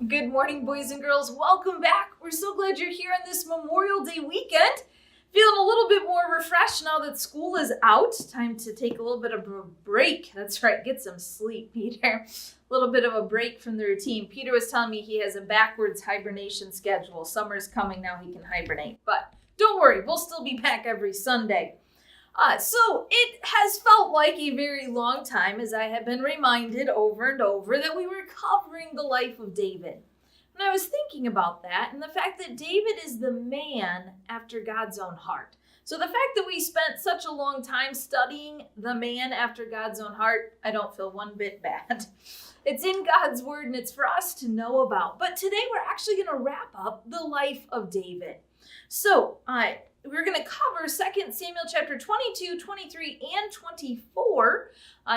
Good morning, boys and girls. Welcome back. We're so glad you're here on this Memorial Day weekend. Feeling a little bit more refreshed now that school is out. Time to take a little bit of a break. That's right, get some sleep, Peter. A little bit of a break from the routine. Peter was telling me he has a backwards hibernation schedule. Summer's coming now, he can hibernate. But don't worry, we'll still be back every Sunday. So it has felt like a very long time, as I have been reminded over and over, that we were covering the life of David. And I was thinking about that and the fact that David is the man after God's own heart. So the fact that we spent such a long time studying the man after God's own heart, I don't feel one bit bad. It's in God's word and it's for us to know about. But today we're actually going to wrap up the life of David. So we're going to cover 2 Samuel chapter 22, 23, and 24.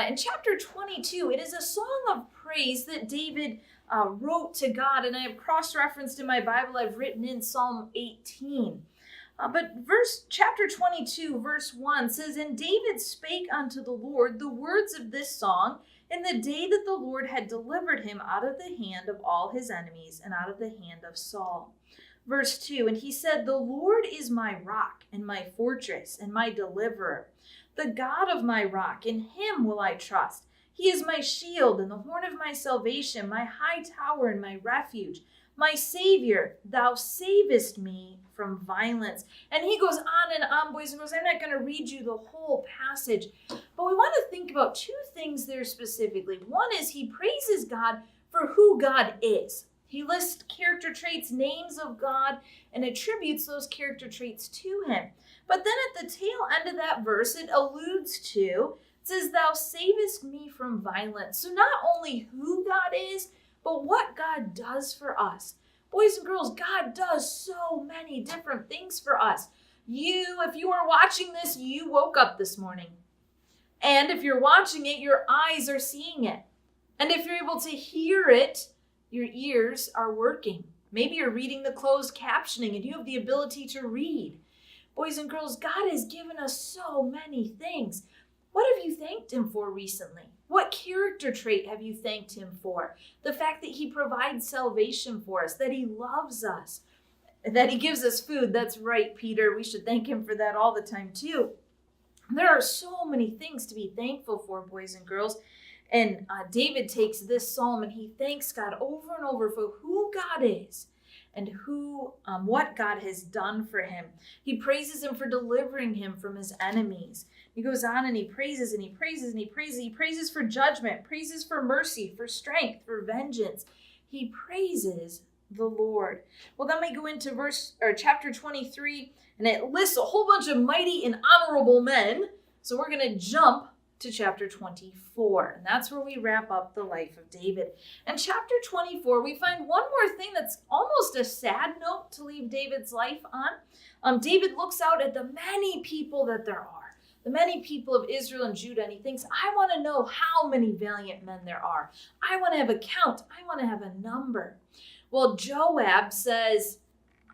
In chapter 22, it is a song of praise that David wrote to God, and I have cross-referenced in my Bible. I've written in Psalm 18. But chapter 22, verse 1 says, "And David spake unto the Lord the words of this song in the day that the Lord had delivered him out of the hand of all his enemies and out of the hand of Saul." Verse 2, "And he said, The Lord is my rock and my fortress and my deliverer, the God of my rock, in him will I trust. He is my shield and the horn of my salvation, my high tower and my refuge, my Savior. Thou savest me from violence." And he goes on and on, boys and girls. I'm not going to read you the whole passage, but we want to think about two things there specifically. One is he praises God for who God is. He lists character traits, names of God, and attributes those character traits to him. But then at the tail end of that verse, it alludes to, it says, "Thou savest me from violence." So not only who God is, but what God does for us. Boys and girls, God does so many different things for us. If you are watching this, you woke up this morning. And if you're watching it, your eyes are seeing it. And if you're able to hear it, your ears are working. Maybe you're reading the closed captioning and you have the ability to read. Boys and girls, God has given us so many things. What have you thanked him for recently? What character trait have you thanked him for? The fact that he provides salvation for us, that he loves us, that he gives us food. That's right, Peter. We should thank him for that all the time too. There are so many things to be thankful for, boys and girls. And David takes this psalm and he thanks God over and over for who God is and what God has done for him. He praises him for delivering him from his enemies. He goes on and he praises and he praises and he praises. He praises for judgment, praises for mercy, for strength, for vengeance. He praises the Lord. Well, then we go into chapter 23, and it lists a whole bunch of mighty and honorable men. So we're going to jump to chapter 24, and that's where we wrap up the life of David. In chapter 24, we find one more thing that's almost a sad note to leave David's life on. David looks out at the many people that there are, the many people of Israel and Judah, and he thinks, I want to know how many valiant men there are. I want to have a count. I want to have a number. Well, Joab says,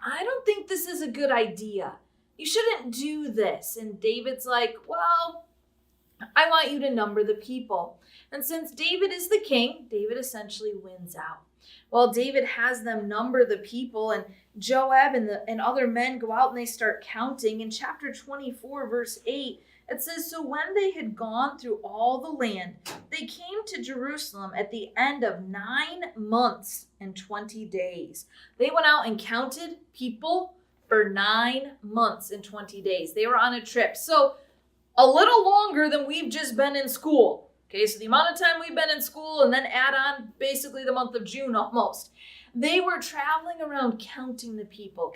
I don't think this is a good idea. You shouldn't do this. And David's like, well, I want you to number the people. And since David is the king, David essentially wins out. Well, David has them number the people, and Joab and other men go out and they start counting. In chapter 24, verse 8, it says, "So when they had gone through all the land, they came to Jerusalem at the end of 9 months and 20 days. They went out and counted people for 9 months and 20 days. They were on a trip. So a little longer than we've just been in school. Okay, so the amount of time we've been in school and then add on basically the month of June almost. They were traveling around counting the people.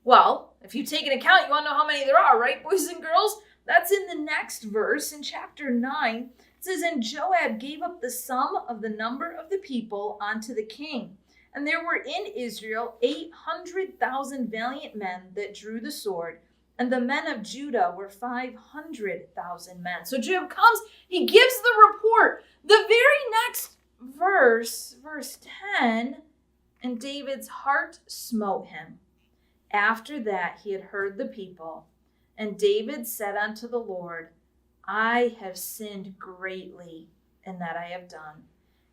Well, if you take an account, you want to know how many there are, right, boys and girls? That's in the next verse in chapter 9. It says, "And Joab gave up the sum of the number of the people unto the king. And there were in Israel 800,000 valiant men that drew the sword. And the men of Judah were 500,000 men." So Joab comes, he gives the report. The very next verse 10, "And David's heart smote him. After that he had heard the people. And David said unto the Lord, I have sinned greatly in that I have done.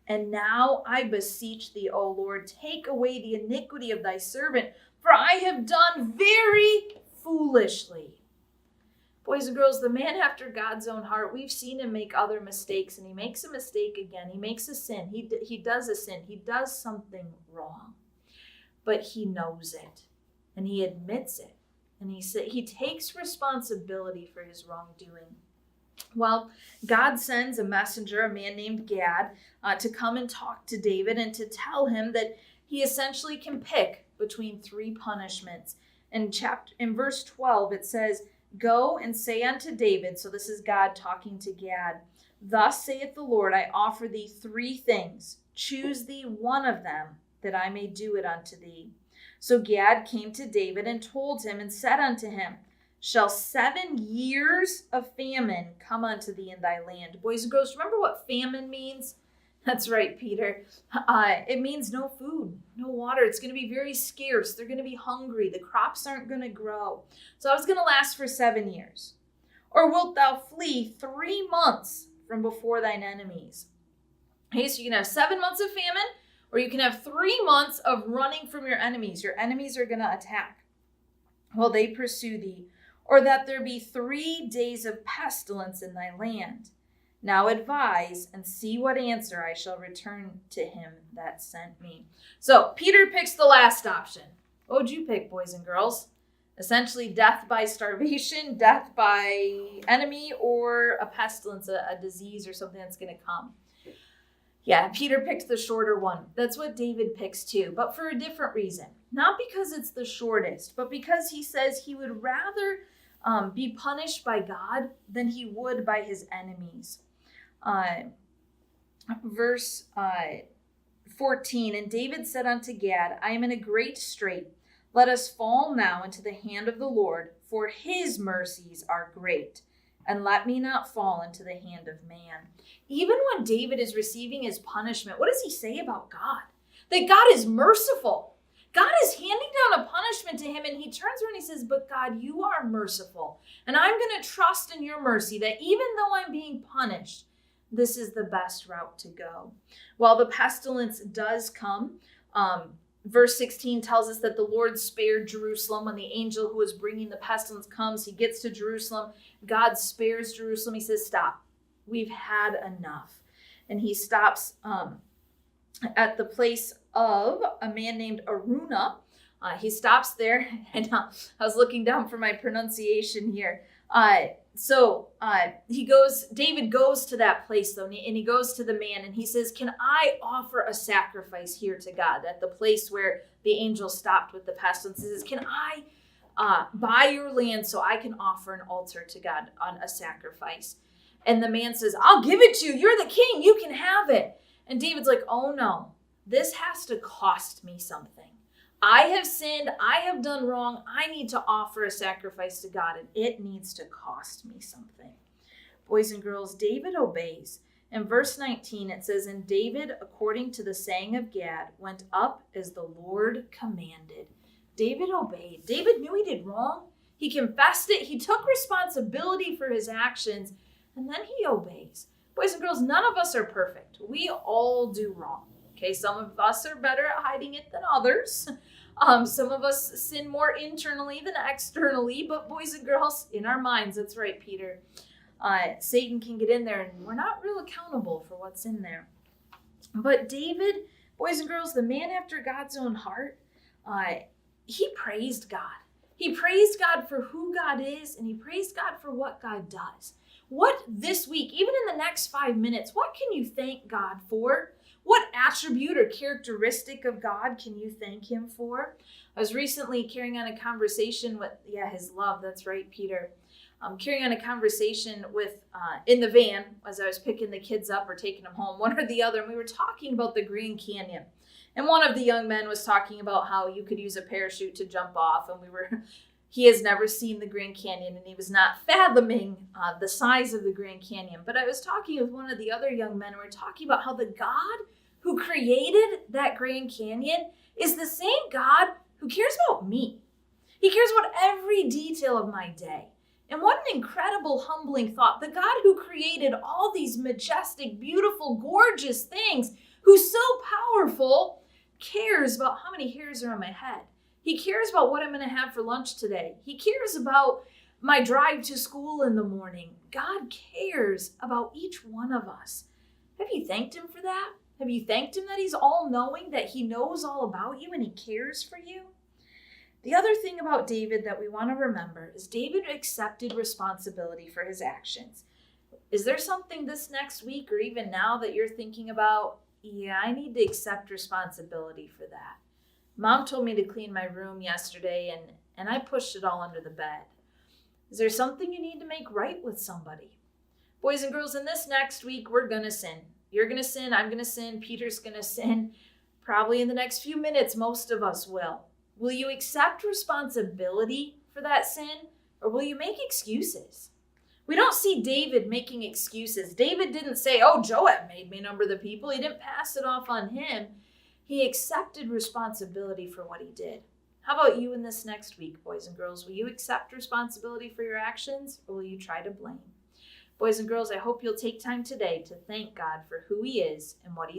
And now I beseech thee, O Lord, take away the iniquity of thy servant, for I have done very foolishly. Boys and girls, the man after God's own heart, we've seen him make other mistakes, and he makes a mistake again. He makes a sin. He does a sin. He does something wrong. But he knows it, and he admits it, and he takes responsibility for his wrongdoing. Well, God sends a messenger, a man named Gad, to come and talk to David and to tell him that he essentially can pick between three punishments. In verse 12, it says, "Go and say unto David," so this is God talking to Gad, "Thus saith the Lord, I offer thee three things. Choose thee one of them, that I may do it unto thee." So Gad came to David and told him and said unto him, "Shall 7 years of famine come unto thee in thy land?" Boys and girls, remember what famine means? That's right, Peter. It means no food, no water. It's going to be very scarce. They're going to be hungry. The crops aren't going to grow. So I was going to last for 7 years. "Or wilt thou flee 3 months from before thine enemies?" Okay, so you can have 7 months of famine, or you can have 3 months of running from your enemies. Your enemies are going to attack while they pursue thee. "Or that there be 3 days of pestilence in thy land. Now advise and see what answer I shall return to him that sent me." So Peter picks the last option. What would you pick, boys and girls? Essentially death by starvation, death by enemy, or a pestilence, a disease or something that's going to come. Yeah, Peter picked the shorter one. That's what David picks too, but for a different reason. Not because it's the shortest, but because he says he would rather be punished by God than he would by his enemies. Verse 14, "And David said unto Gad, I am in a great strait. Let us fall now into the hand of the Lord, for his mercies are great. And let me not fall into the hand of man." Even when David is receiving his punishment, what does he say about God? That God is merciful. God is handing down a punishment to him, and he turns around and he says, "But God, you are merciful. And I'm going to trust in your mercy that even though I'm being punished, this is the best route to go." Well, the pestilence does come. Verse 16 tells us that the Lord spared Jerusalem. When the angel who was bringing the pestilence comes, he gets to Jerusalem. God spares Jerusalem. He says, "Stop. We've had enough." And he stops at the place of a man named Aruna. He stops there, and I was looking down for my pronunciation here. David goes to that place though, and he goes to the man and he says, "Can I offer a sacrifice here to God?" At the place where the angel stopped with the pestilence. He says, "Can I buy your land so I can offer an altar to God on a sacrifice?" And the man says, "I'll give it to you. You're the king. You can have it." And David's like, "Oh no, this has to cost me something. I have sinned. I have done wrong. I need to offer a sacrifice to God, and it needs to cost me something." Boys and girls, David obeys. In verse 19, it says, "And David, according to the saying of Gad, went up as the Lord commanded." David obeyed. David knew he did wrong. He confessed it. He took responsibility for his actions, and then he obeys. Boys and girls, none of us are perfect. We all do wrong. Okay, some of us are better at hiding it than others. Some of us sin more internally than externally, but boys and girls, in our minds, that's right, Peter. Satan can get in there and we're not real accountable for what's in there. But David, boys and girls, the man after God's own heart, he praised God. He praised God for who God is, and he praised God for what God does. What this week, even in the next 5 minutes, what can you thank God for? What attribute or characteristic of God can you thank him for? I was recently carrying on a conversation with, his love, that's right, Peter. Carrying on a conversation with, in the van, as I was picking the kids up or taking them home, one or the other, and we were talking about the Grand Canyon. And one of the young men was talking about how you could use a parachute to jump off, and he has never seen the Grand Canyon, and he was not fathoming the size of the Grand Canyon. But I was talking with one of the other young men, and we were talking about how the God who created that Grand Canyon is the same God who cares about me. He cares about every detail of my day. And what an incredible, humbling thought. The God who created all these majestic, beautiful, gorgeous things, who's so powerful, cares about how many hairs are on my head. He cares about what I'm going to have for lunch today. He cares about my drive to school in the morning. God cares about each one of us. Have you thanked him for that? Have you thanked him that he's all-knowing, that he knows all about you and he cares for you? The other thing about David that we want to remember is David accepted responsibility for his actions. Is there something this next week or even now that you're thinking about? Yeah, I need to accept responsibility for that. Mom told me to clean my room yesterday and I pushed it all under the bed. Is there something you need to make right with somebody? Boys and girls, in this next week, we're going to sin. You're going to sin. I'm going to sin. Peter's going to sin. Probably in the next few minutes, most of us will. Will you accept responsibility for that sin, or will you make excuses? We don't see David making excuses. David didn't say, oh, Joab made me number the people. He didn't pass it off on him. He accepted responsibility for what he did. How about you in this next week, boys and girls? Will you accept responsibility for your actions, or will you try to blame? Boys and girls, I hope you'll take time today to thank God for who he is and what he's